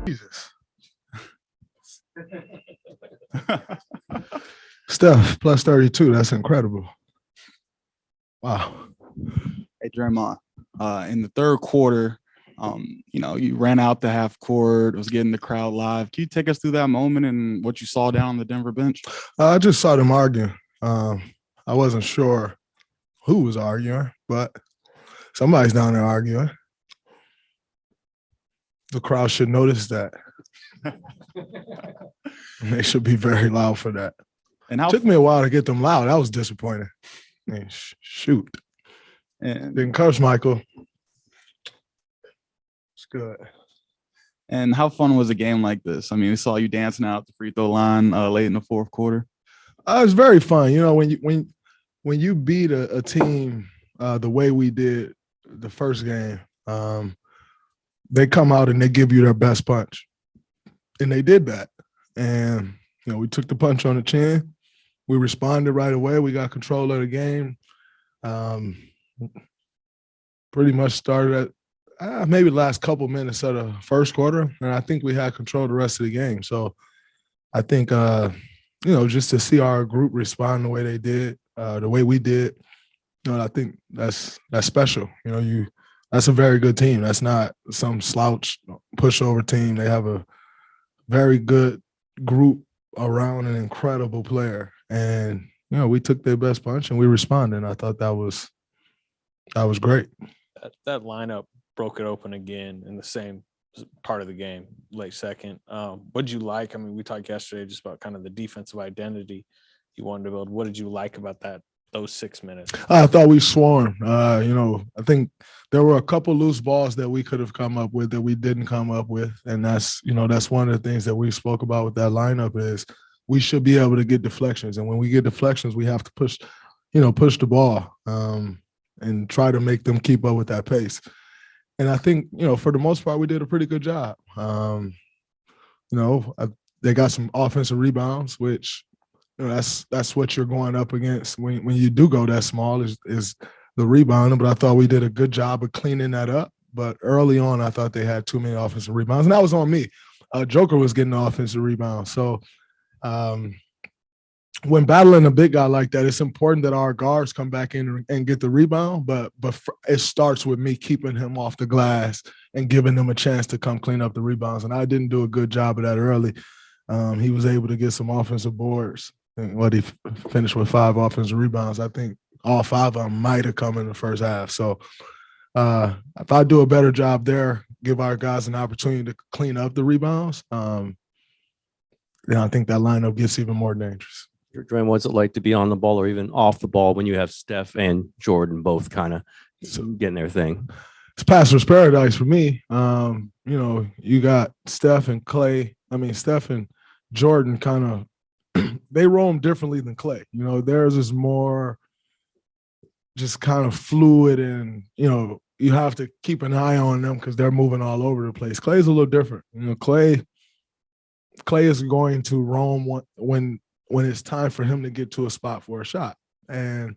Jesus. Steph plus 32. That's incredible. Wow. Hey, Draymond, in the third quarter, you ran out the half court, was getting the crowd live. Can you take us through that moment and what you saw down on the Denver bench? I just saw them arguing. I wasn't sure who was arguing, but somebody's down there arguing. The crowd should notice that. And they should be very loud for that. And it took me a while to get them loud. That was disappointing. I mean, shoot. And then Coach Michael. It's good. And how fun was a game like this? I mean, we saw you dancing out the free throw line late in the fourth quarter. It was very fun. You know, when you beat a team the way we did the first game, they come out and they give you their best punch. And they did that. And, we took the punch on the chin. We responded right away. We got control of the game. Pretty much started at maybe the last couple minutes of the first quarter, and I think we had control of the rest of the game. So I think, just to see our group respond the way they did, the way we did, I think that's special. That's a very good team. That's not some slouch pushover team. They have a very good group around an incredible player. And, we took their best punch and we responded. And I thought that was great. That lineup broke it open again in the same part of the game, late second. What did you like? I mean, we talked yesterday just about kind of the defensive identity you wanted to build. What did you like about those 6 minutes? I thought we swarmed. I think there were a couple loose balls that we could have come up with that we didn't come up with. And that's one of the things that we spoke about with that lineup is we should be able to get deflections. And when we get deflections, we have to push the ball and try to make them keep up with that pace. And I think, for the most part, we did a pretty good job. They got some offensive rebounds, which, that's what you're going up against when you do go that small is the rebounding. But I thought we did a good job of cleaning that up. But early on, I thought they had too many offensive rebounds. And that was on me. Joker was getting the offensive rebounds. So when battling a big guy like that, it's important that our guards come back in and get the rebound. But it starts with me keeping him off the glass and giving them a chance to come clean up the rebounds. And I didn't do a good job of that early. He was able to get some offensive boards. He finished with 5 offensive rebounds. I think all 5 of them might have come in the first half. So if I do a better job there, give our guys an opportunity to clean up the rebounds, I think that lineup gets even more dangerous. Draymond, what's it like to be on the ball or even off the ball when you have Steph and Jordan both kind of getting their thing? It's pastor's paradise for me. You got Steph and Clay. Steph and Jordan kind of they roam differently than Clay. Theirs is more just kind of fluid and, you have to keep an eye on them because they're moving all over the place. Clay's a little different. Clay is going to roam when it's time for him to get to a spot for a shot. And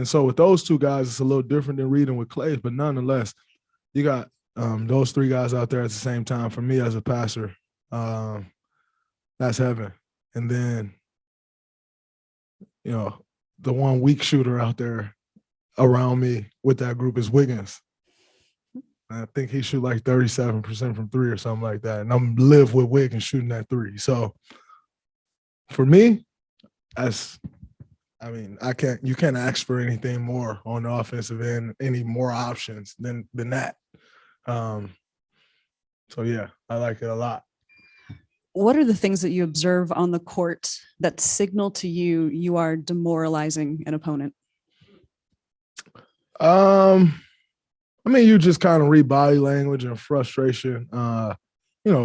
so with those 2 guys, it's a little different than reading with Clay, but nonetheless, you got those 3 guys out there at the same time. For me as a passer, that's heaven. And then, the one weak shooter out there around me with that group is Wiggins. I think he shoot like 37% from 3 or something like that. And I'm live with Wiggins shooting that 3. So for me, you can't ask for anything more on the offensive end, any more options than that. So yeah, I like it a lot. What are the things that you observe on the court that signal to you are demoralizing an opponent? You just kind of read body language and frustration.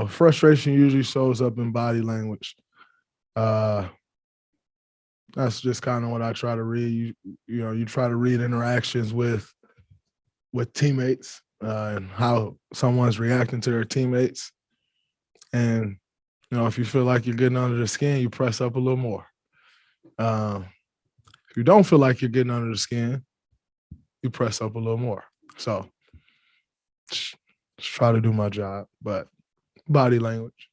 Frustration usually shows up in body language. That's just kind of what I try to read. You try to read interactions with teammates and how someone's reacting to their teammates. And, if you feel like you're getting under the skin, you press up a little more. If you don't feel like you're getting under the skin, you press up a little more. So just try to do my job. But body language.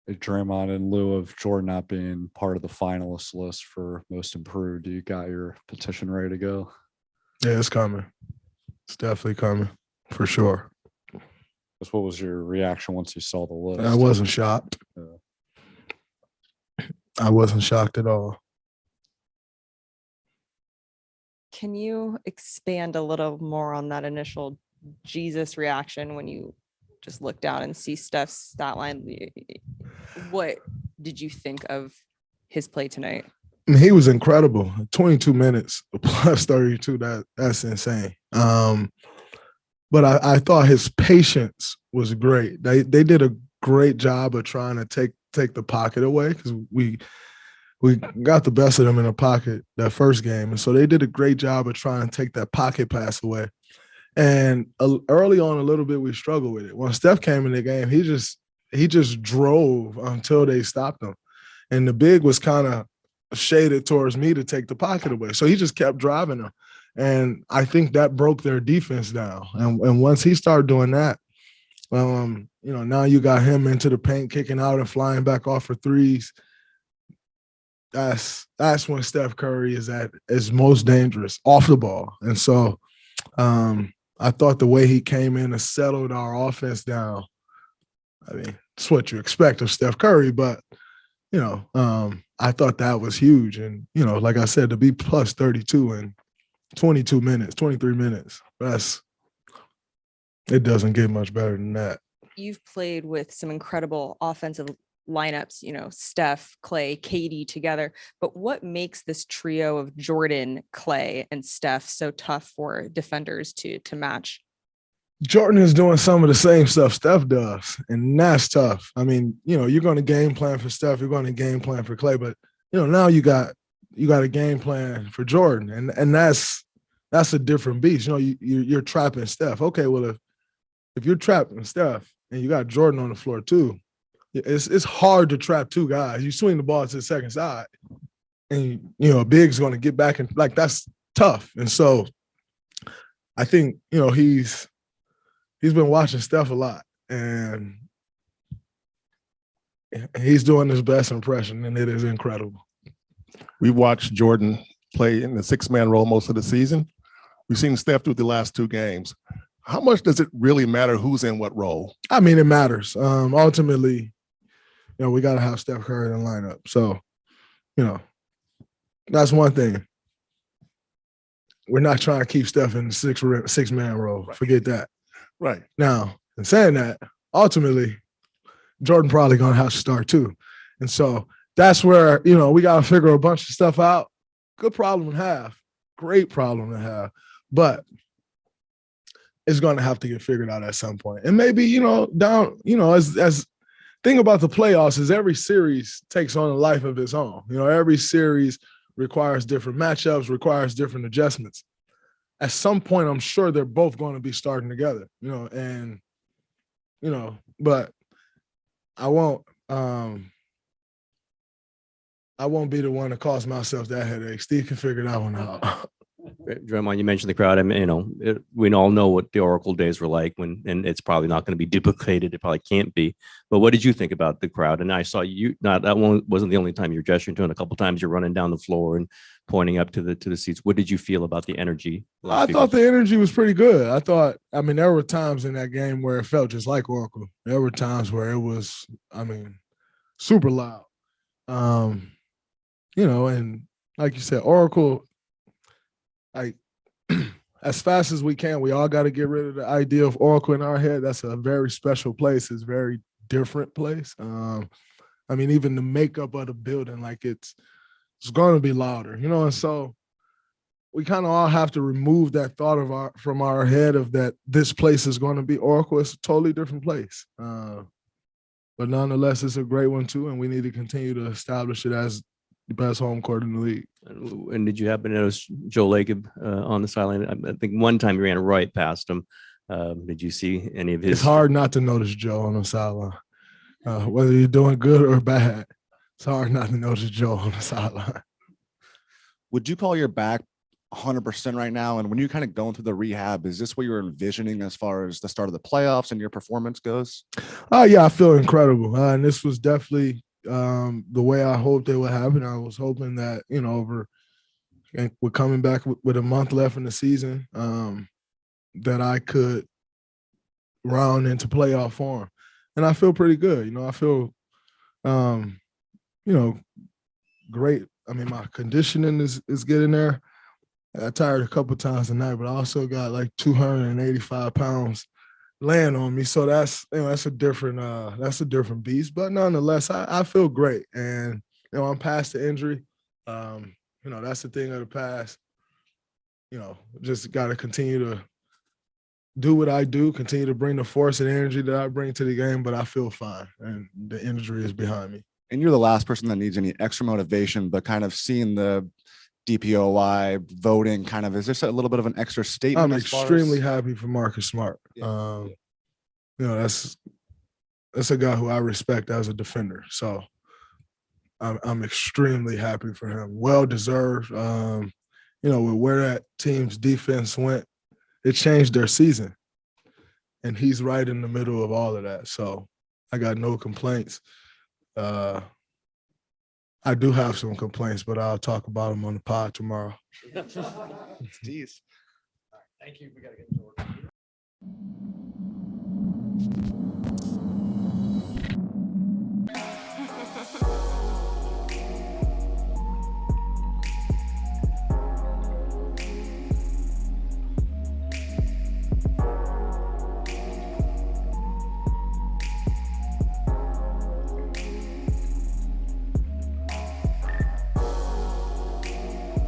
Hey, Draymond, in lieu of Jordan not being part of the finalist list for most improved, you got your petition ready to go? Yeah, it's coming. It's definitely coming for sure. What was your reaction once you saw the list? I wasn't shocked. I wasn't shocked at all. Can you expand a little more on that initial Jesus reaction when you just look down and see Steph's stat line? What did you think of his play tonight? I mean, he was incredible. 22 minutes plus 32. That's insane. But I thought his patience was great. They did a great job of trying to take the pocket away because we got the best of them in the pocket that first game. And so they did a great job of trying to take that pocket pass away. And early on a little bit, we struggled with it. When Steph came in the game, he just drove until they stopped him. And the big was kind of shaded towards me to take the pocket away. So he just kept driving them. And I think that broke their defense down. And once he started doing that, now you got him into the paint, kicking out and flying back off for threes. That's when Steph Curry is at his most dangerous off the ball. And so I thought the way he came in and settled our offense down, I mean, it's what you expect of Steph Curry, but, I thought that was huge. And, like I said, to be plus 32 in 22 minutes, 23 minutes, it doesn't get much better than that. You've played with some incredible offensive lineups, Steph, Clay, KD together. But what makes this trio of Jordan, Clay, and Steph so tough for defenders to match? Jordan is doing some of the same stuff Steph does, and that's tough. I mean, you're going to game plan for Steph, you're going to game plan for Clay, but now you got a game plan for Jordan, and that's a different beast. You're trapping Steph. Okay, well if you're trapping Steph and you got Jordan on the floor too, it's hard to trap two guys. You swing the ball to the second side, and a big's going to get back, and that's tough. And so I think he's been watching Steph a lot, and he's doing his best impression, and it is incredible. We watched Jordan play in the six-man role most of the season. We've seen Steph through the last two games. How much does it really matter who's in what role? I mean, it matters. Ultimately, we got to have Steph Curry in the lineup. So, that's one thing. We're not trying to keep Steph in the six-man role. Right. Forget that. Right. Now, in saying that, ultimately, Jordan probably going to have to start too. And so that's where, we got to figure a bunch of stuff out. Good problem to have. Great problem to have. But it's going to have to get figured out at some point. And maybe, as thing about the playoffs is every series takes on a life of its own. Every series requires different matchups, requires different adjustments. At some point, I'm sure they're both going to be starting together, but I won't be the one to cause myself that headache. Steve can figure that one out. Draymond, you mentioned the crowd. I mean, we all know what the Oracle days were like and it's probably not going to be duplicated. It probably can't be. But what did you think about the crowd? And I saw you, that one wasn't the only time you were gesturing to it. A couple of times you're running down the floor and pointing up to the seats. What did you feel about the energy? I thought the energy was pretty good. There were times in that game where it felt just like Oracle. There were times where it was, super loud. And like you said, Oracle, as fast as we can, we all got to get rid of the idea of Oracle in our head. That's a very special place. It's a very different place. Even the makeup of the building, it's going to be louder, and so we kind of all have to remove that thought from our head of that this place is going to be Oracle. It's a totally different place. But nonetheless, it's a great one too, and we need to continue to establish it as the best home court in the league. And did you happen to notice Joe Lacob on the sideline? I think one time you ran right past him. Did you see any of his? It's hard not to notice Joe on the sideline, whether you're doing good or bad. It's hard not to notice Joe on the sideline. Would you call your back 100% right now? And when you're kind of going through the rehab, is this what you're envisioning as far as the start of the playoffs and your performance goes? Oh yeah, I feel incredible, and this was definitely the way I hoped it would happen. I was hoping that and we're coming back with a month left in the season, that I could round into playoff form, and I feel pretty good. I feel, great. I mean, my conditioning is getting there. I got tired a couple times a night, but I also got like 285 pounds laying on me. So that's a different beast. But nonetheless, I feel great. And I'm past the injury. That's the thing of the past. Just gotta continue to do what I do, continue to bring the force and energy that I bring to the game, but I feel fine. And the injury is behind me. And you're the last person that needs any extra motivation, but kind of seeing the DPOY voting kind of, is this a little bit of an extra statement? I'm extremely happy for Marcus Smart. Yeah. That's a guy who I respect as a defender. So I'm extremely happy for him. Well deserved. With where that team's defense went, it changed their season. And he's right in the middle of all of that. So I got no complaints. I do have some complaints, but I'll talk about them on the pod tomorrow. Jeez. Thank you. We got to get to work.